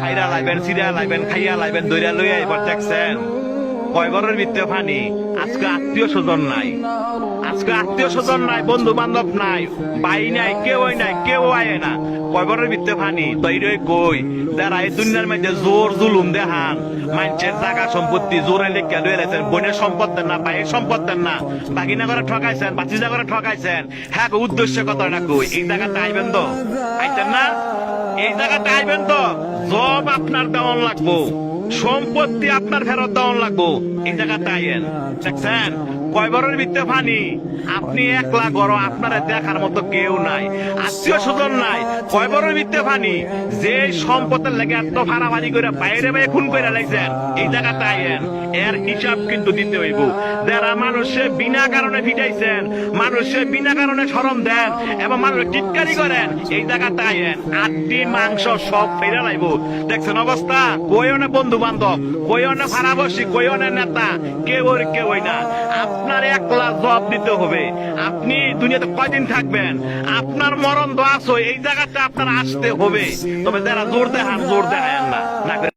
খাইরা লাইবেন সিরা লাইবেন খাইয়া লাইবেন দইরা লইয়া এবার দেখছেন কয় ঘরের ভিতরে পানি। আজকে আত্মীয় স্বজন নাই, আজকে আত্মীয় স্বজন নাই, বন্ধু বান্ধব নাই, ভাই নাই, কেউ আয় না, কয় ঘরের ভিতরে পানি। তৈরি কই যারা এই দুনিয়ার মধ্যে জোর জুলুম দেখান, মানুষের জায়গা সম্পত্তি জোরে লেখা লয়ে রেছেন, বোনের সম্পদ দেন না, ভাইয়ের সম্পদ দেন না, বাগিনা করে ঠকাইছেন, বাচিজা করে ঠকাইছেন। হ্যাঁ উদ্দেশ্য কথা না কই, এই জায়গাটা আইবেন তো, আইতেন না, এই জায়গাটা আইবেন তো, জব আপনার দেওয়ান লাগবো, সম্পত্তি আপনার ফেরত দেওয়ান লাগবো, এই জায়গাটা আইয়েন। দেখছেন কয় বড়ের ভিতরে পানি, আপনি একলা গড়, আপনারা দেখার মতো কেউ নাই, আত্মীয় স্বজন নাই, কয় বড়ের ভিতরে পানি। যে সম্পদের লেগে এত ভাড়াভাড়ি করে বাইরে বাইরে খুন করে লাগছেন, এই জায়গাটা আইয়েন, এর হিসাব কিন্তু দিতে হইব। যারা মানুষে বিনা কারণে ফিটাইছেন, মানুষে বিনা কারণে শরম দেন এবং মানুষ টিটকারি করেন, এই জায়গাটা আইয়েন, আটটি মাংস সব ফেরে লাইব। দেখছেন অবস্থা, কইও না বন্ধু বান্ধব, কইও না ভাড়াবসি, কইও না নেতা, কেউই না। আপনার একলা জবাব দিতে হবে। আপনি দুনিয়াতে কয়দিন থাকবেন, আপনার মরণ তো আসো, এই জায়গাটা আপনার আসতে হবে। তবে যারা জোর দেখান না।